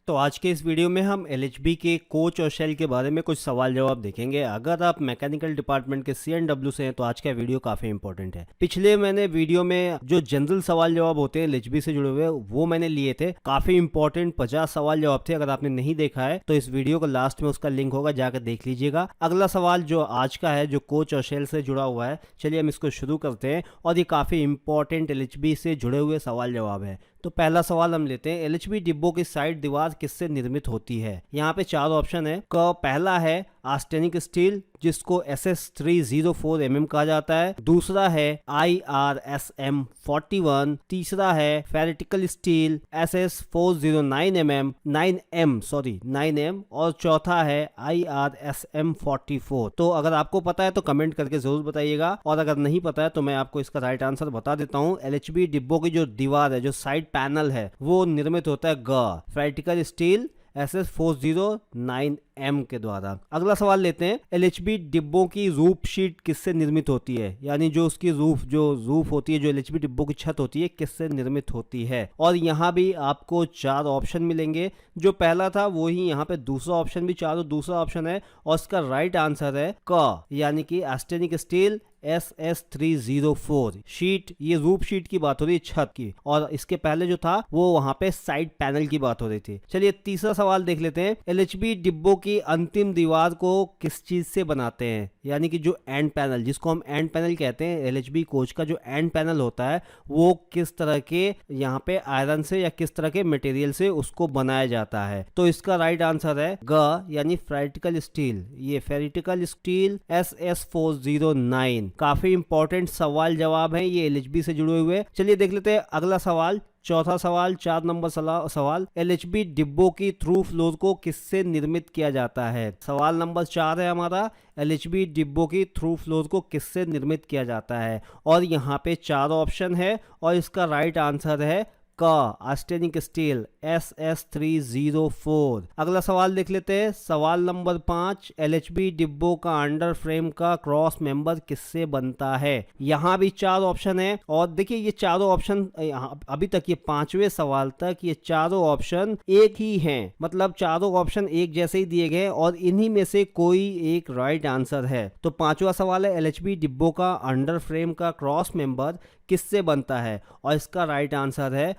तो आज के इस वीडियो में हम एलएचबी के कोच और शेल के बारे में कुछ सवाल जवाब देखेंगे। अगर आप मैकेनिकल डिपार्टमेंट के CNW से हैं तो आज का वीडियो काफी इंपॉर्टेंट है। पिछले मैंने वीडियो में जो जनरल सवाल जवाब होते हैं एलएचबी से जुड़े हुए वो मैंने लिए थे, काफी इंपॉर्टेंट 50 सवाल जवाब थे। अगर आपने नहीं देखा है तो इस वीडियो का लास्ट में उसका लिंक होगा, जाकर देख लीजिएगा। अगला सवाल जो आज का है जो कोच और शेल से जुड़ा हुआ है, चलिए हम इसको शुरू करते हैं। और ये काफी इंपॉर्टेंट एलएचबी से जुड़े हुए सवाल जवाब है। तो पहला सवाल हम लेते हैं, एलएचबी डिब्बों की साइड दीवार किससे निर्मित होती है। यहाँ पे 4 ऑप्शन है। पहला है आर्सेनिक स्टील जिसको SS304 mm कहा जाता है। दूसरा है IRSM 41। तीसरा है फेरेटिकल स्टील SS409 mm 9M। और चौथा है IRSM 44। तो अगर आपको पता है तो कमेंट करके जरूर बताइएगा, और अगर नहीं पता है तो मैं आपको इसका राइट आंसर बता देता हूँ। एलएचबी डिब्बों की जो दीवार है, जो साइड पैनल है, वो निर्मित होता है फेरेटिकल स्टील SS409M के द्वारा। अगला सवाल लेते हैं, एलएचबी डिब्बों की रूफ शीट किससे निर्मित होती है। यानी जो उसकी रूफ होती है, जो एलएचबी डिब्बों की छत होती है, किससे निर्मित होती है। और यहाँ भी आपको 4 ऑप्शन मिलेंगे। जो पहला था वो ही यहाँ पे दूसरा ऑप्शन भी दूसरा ऑप्शन है, और इसका राइट आंसर है यानी कि आर्सेनिक स्टील SS304 शीट। ये रूफ शीट की बात हो रही है, छत की, और इसके पहले जो था वो वहां पे साइड पैनल की बात हो रही थी। चलिए तीसरा सवाल देख लेते हैं, एलएचबी डिब्बों की अंतिम दीवार को किस चीज से बनाते हैं। यानी कि जो एंड पैनल, जिसको हम एंड पैनल कहते हैं, एलएचबी कोच का जो एंड पैनल होता है वो किस तरह के यहाँ पे आयरन से या किस तरह के मटेरियल से उसको बनाया जाता है। तो इसका राइट आंसर है यानी फेरेटिकल स्टील। ये फेरेटिकल स्टील SS409। काफी इंपॉर्टेंट सवाल जवाब है ये एलएचबी से जुड़े हुए। चलिए देख लेते हैं अगला सवाल। चौथा सवाल, 4 नंबर सवाल, एलएचबी डिब्बों की थ्रू फ्लोर को किससे निर्मित किया जाता है। सवाल नंबर 4 है हमारा, एलएचबी डिब्बों की थ्रू फ्लोर को किससे निर्मित किया जाता है। और यहाँ पे 4 ऑप्शन है, और इसका राइट आंसर है आर्सेनिक स्टील SS304। अगला सवाल देख लेते हैं, सवाल नंबर 5, एलएचबी डिब्बों का अंडर फ्रेम का क्रॉस मेंबर किससे बनता है। यहाँ भी 4 ऑप्शन है, और देखिए ये चारों ऑप्शन अभी तक, ये 5वें सवाल तक ये चारों ऑप्शन एक ही हैं, मतलब चारों ऑप्शन एक जैसे ही दिए गए, और इन्हीं में से कोई एक राइट आंसर है। तो 5वां सवाल है, एलएचबी डिब्बों का अंडर फ्रेम का क्रॉस मेंबर किससे बनता है, और इसका राइट आंसर है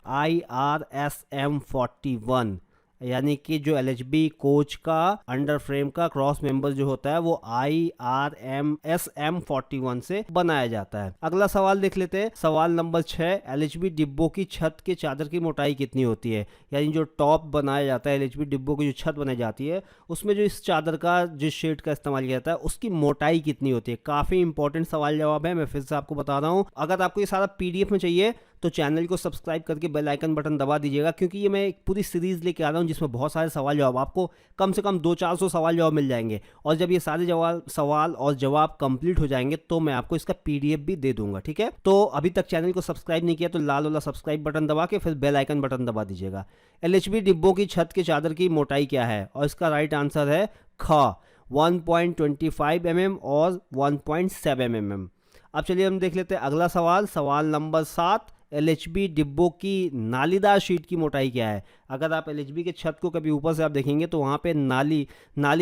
IRSM 41। यानी कि जो एलएचबी कोच का अंडर फ्रेम का क्रॉस मेंबर जो होता है वो IRSM 41 से बनाया जाता है। अगला सवाल देख लेते हैं, सवाल नंबर 6, एलएचबी डिब्बों की छत के चादर की मोटाई कितनी होती है। यानी जो टॉप बनाया जाता है, एलएचबी डिब्बों की जो छत बनाई जाती है, उसमें जो इस चादर का, जिस शीट का इस्तेमाल किया जाता है, उसकी मोटाई कितनी होती है। काफी इंपॉर्टेंट सवाल जवाब है, मैं फिर से आपको बता रहा हूँ। अगर आपको ये सारा PDF में चाहिए तो चैनल को सब्सक्राइब करके बेल आइकन बटन दबा दीजिएगा, क्योंकि ये मैं एक पूरी सीरीज लेके आ रहा हूँ जिसमें बहुत सारे सवाल जवाब, आपको कम से कम 200-400 सवाल जवाब मिल जाएंगे। और जब ये सारे सवाल और जवाब कंप्लीट हो जाएंगे तो मैं आपको इसका PDF भी दे दूंगा, ठीक है। तो अभी तक चैनल को सब्सक्राइब नहीं किया तो लाल वाला सब्सक्राइब बटन दबा के फिर बेल आइकन बटन दबा दीजिएगा। एलएचबी डिब्बों की छत के चादर की मोटाई क्या है, और इसका राइट आंसर है 1.25 mm और 1.7 mm। अब चलिए हम देख लेते हैं अगला सवाल। सवाल नंबर 7, एलएचबी डिब्बों की नालीदार शीट की मोटाई क्या है। अगर आप एलएचबी के छत को कभी ऊपर से आप देखेंगे तो वहाँ पे नाली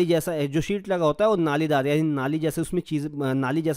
जैसा जो शीट लगा होता है वो नालीदार, यानी नाली जैसे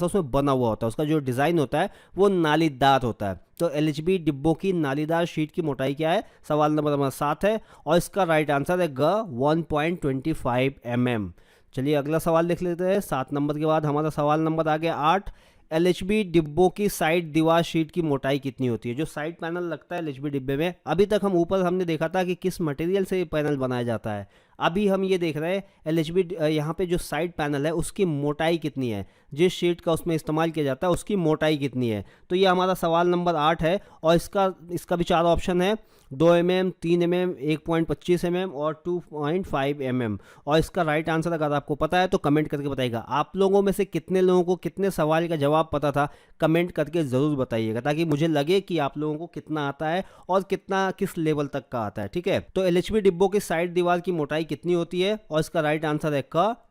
उसमें बना हुआ होता है, उसका जो डिज़ाइन होता है वो नालीदार होता है। तो एलएचबी डिब्बों की नालीदार शीट की मोटाई क्या है, सवाल नंबर 7 है, और इसका राइट आंसर है 1.25 mm। चलिए अगला सवाल देख लेते हैं। 7 नंबर के बाद हमारा सवाल नंबर आ गया 8, एलएचबी डिब्बों की साइड दीवार शीट की मोटाई कितनी होती है। जो साइड पैनल लगता है एलएचबी डिब्बे में, अभी तक हमने देखा था कि किस मटेरियल से ये पैनल बनाया जाता है। अभी हम ये देख रहे हैं एलएचबी यहाँ पे जो साइड पैनल है उसकी मोटाई कितनी है, जिस शीट का उसमें इस्तेमाल किया जाता है उसकी मोटाई कितनी है। तो ये हमारा सवाल नंबर 8 है, और इसका भी 4 ऑप्शन है, 2 mm, 3 mm, 1.25 mm और 2.5 mm। और इसका राइट आंसर अगर आपको पता है तो कमेंट करके बताइएगा। आप लोगों में से कितने लोगों को कितने सवाल का जवाब पता था, कमेंट करके ज़रूर बताइएगा, ताकि मुझे लगे कि आप लोगों को कितना आता है और कितना किस लेवल तक का आता है, ठीक है। तो एलएचबी डिब्बों की साइड दीवार की मोटाई कितनी होती है, और इसका राइट आंसर है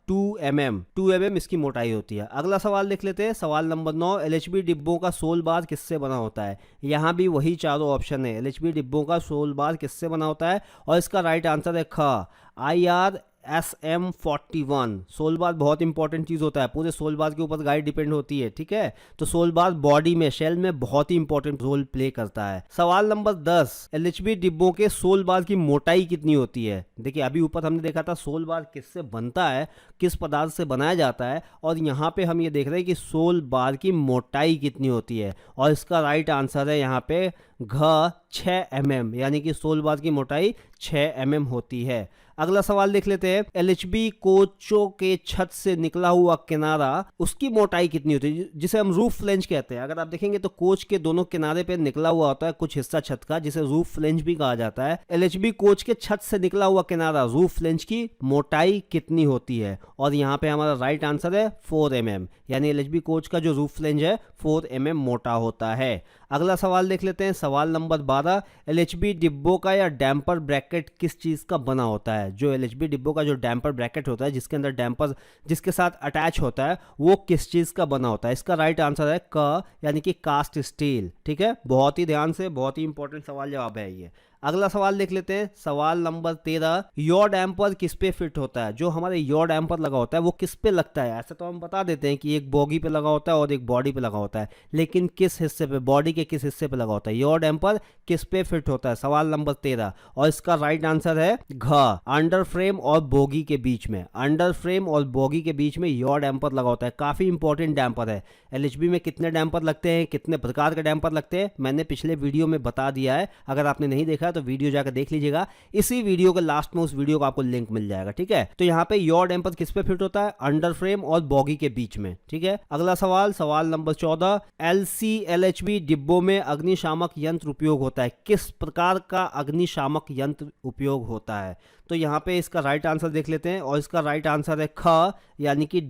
2 mm इसकी मोटाई होती है। अगला सवाल देख लेते हैं, सवाल नंबर 9, एलएचबी डिब्बों का सोल बार किससे बना होता है। यहाँ भी वही चारों ऑप्शन है, एलएचबी डिब्बों का सोल बार किससे बना होता है, और इसका राइट आंसर है ख IRSM41। सोल बार बहुत इंपॉर्टेंट चीज़ होता है, पूरे सोल बार के ऊपर गाइड डिपेंड होती है, ठीक है। तो सोल बार बॉडी में, शेल में बहुत ही इंपॉर्टेंट रोल प्ले करता है। सवाल नंबर 10, LHB डिब्बों के सोल बार की मोटाई कितनी होती है। देखिए अभी ऊपर हमने देखा था सोल बार किससे बनता है, किस पदार्थ से बनाया जाता है, और यहाँ पे हम ये देख रहे हैं कि सोल बार की मोटाई कितनी होती है, और इसका राइट आंसर है यहाँ पे घ 6 mm, यानी कि सोल बार की मोटाई 6 mm होती है। अगला सवाल देख लेते हैं, LHB कोचों के छत से निकला हुआ किनारा, उसकी मोटाई कितनी होती है, जिसे हम रूफ फ्लेंज कहते हैं। अगर आप देखेंगे तो कोच के दोनों किनारे पे निकला हुआ होता है कुछ हिस्सा छत का, जिसे रूफ फ्लेंज भी कहा जाता है। LHB कोच के छत से निकला हुआ किनारा, रूफ फ्लेंज की मोटाई कितनी होती है, और यहाँ पे हमारा राइट आंसर है 4 mm, यानी LHB कोच का जो रूफ फ्लेंज है 4 mm मोटा होता है। अगला सवाल देख लेते हैं, सवाल नंबर 12, LHB डिब्बों का या डैम्पर ब्रैकेट किस चीज़ का बना होता है। जो LHB डिब्बों का जो डैम्पर ब्रैकेट होता है, जिसके अंदर डैम्पर जिसके साथ अटैच होता है, वो किस चीज़ का बना होता है। इसका राइट आंसर है क, यानी कि कास्ट स्टील, ठीक है। बहुत ही ध्यान से, बहुत ही इंपॉर्टेंट सवाल जवाब है ये। अगला सवाल देख लेते हैं, सवाल नंबर 13, योर डैम्पर किस पे फिट होता है। जो हमारे योर डैम्पर लगा होता है वो किस पे लगता है। ऐसे तो हम बता देते हैं कि एक बॉगी पे लगा होता है और एक बॉडी पे लगा होता है, लेकिन किस हिस्से पे, बॉडी के किस हिस्से पे लगा होता है, योर डैम्पर किस पे फिट होता है। सवाल नंबर 13, और इसका राइट आंसर है घ, अंडर फ्रेम और बोगी के बीच में। अंडर फ्रेम और बोगी के बीच में योर डैम्पर लगा होता है, काफी इंपॉर्टेंट डैम्पर है। LHB में कितने डैम्पर लगते हैं, कितने प्रकार के डैम्पर लगते हैं, मैंने पिछले वीडियो में बता दिया है। अगर आपने नहीं देखा तो वीडियो जाकर देख लीजिएगा, इसी वीडियो के लास्ट में उस वीडियो का आपको लिंक मिल जाएगा, ठीक है। तो यहाँ पे योर डैम्पर किस पे फिट होता है, अंडर फ्रेम और बॉगी के बीच में, ठीक है। अगला सवाल, सवाल नंबर 14, LCLHB डिब्बों में अग्निशामक यंत्र उपयोग होता है, किस प्रकार का अग्निशामक यंत्र उपयोग होता है। तो यहाँ पे इसका राइट आंसर देख लेते हैं, और इसका राइट आंसर है ख, यानी कि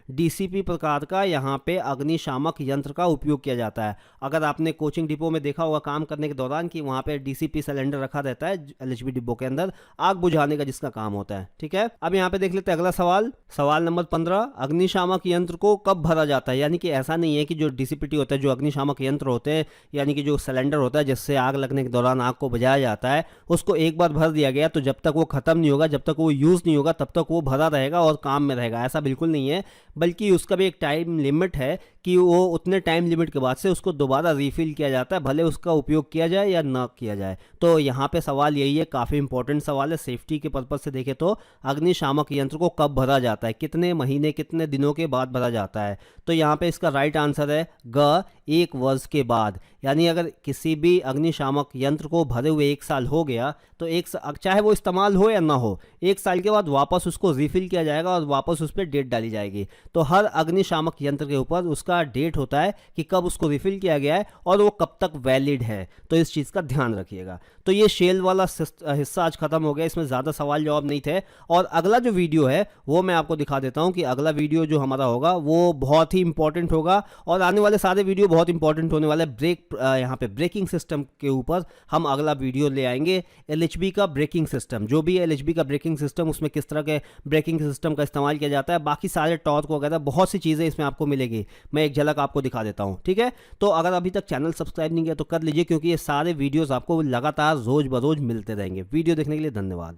DCP प्रकार का यहाँ पे अग्निशामक यंत्र का उपयोग किया जाता है। अगर आपने कोचिंग डिपो में देखा होगा काम करने के दौरान कि वहाँ पे DCP सिलेंडर रखा रहता है LHB डिब्बो के अंदर, आग बुझाने का जिसका काम होता है, ठीक है। अब यहाँ पे देख लेते हैं अगला सवाल, सवाल नंबर 15, अग्निशामक यंत्र को कब भरा जाता है। यानी कि ऐसा नहीं है कि जो DCPT होता है, जो अग्निशामक यंत्र होते हैं, यानी कि जो सिलेंडर होता है जिससे आग लगने के दौरान आग को बुझाया जाता है, उसको एक बार भर दिया गया तो जब तक वो खत्म नहीं होगा, जब तक वो यूज नहीं होगा, तब तक वो भरा रहेगा और काम में रहेगा। ऐसा बिल्कुल नहीं है, बल्कि उसका भी एक टाइम लिमिट है कि वो उतने टाइम लिमिट के बाद से उसको दोबारा रिफिल किया जाता है, भले उसका उपयोग किया जाए या ना किया जाए। तो यहाँ पे सवाल यही है, काफ़ी इंपॉर्टेंट सवाल है। सेफ्टी के पर्पज से देखें तो अग्निशामक यंत्र को कब भरा जाता है, कितने महीने कितने दिनों के बाद भरा जाता है। तो यहाँ पे इसका राइट आंसर है ग, 1 वर्ष के बाद। यानी अगर किसी भी अग्निशामक यंत्र को भरे हुए 1 साल हो गया तो चाहे वो इस्तेमाल हो या ना हो, 1 साल के बाद वापस उसको रिफिल किया जाएगा और वापस उस पर डेट डाली जाएगी। तो हर अग्निशामक यंत्र के ऊपर उसका डेट होता है कि कब उसको रिफिल किया गया है और वो कब तक वैलिड है। तो इस चीज़ का ध्यान रखिएगा। तो ये शेल वाला हिस्सा आज खत्म हो गया, इसमें ज़्यादा सवाल जवाब नहीं थे। और अगला जो वीडियो है वो मैं आपको दिखा देता हूँ कि अगला वीडियो जो हमारा होगा वो बहुत ही इंपॉर्टेंट होगा, और आने वाले सारे वीडियो बहुत इंपॉर्टेंट होने वाले। यहाँ पे ब्रेकिंग सिस्टम के ऊपर हम अगला वीडियो ले आएंगे। LHB का ब्रेकिंग सिस्टम, जो भी LHB का ब्रेकिंग सिस्टम, उसमें किस तरह के ब्रेकिंग सिस्टम का इस्तेमाल किया जाता है, बाकी सारे टॉर्क वगैरह बहुत सी चीज़ें इसमें आपको मिलेगी। मैं एक झलक आपको दिखा देता हूँ, ठीक है। तो अगर अभी तक चैनल सब्सक्राइब नहीं किया तो कर लीजिए, क्योंकि ये सारे वीडियोस आपको लगातार रोज बरोज मिलते रहेंगे। वीडियो देखने के लिए धन्यवाद।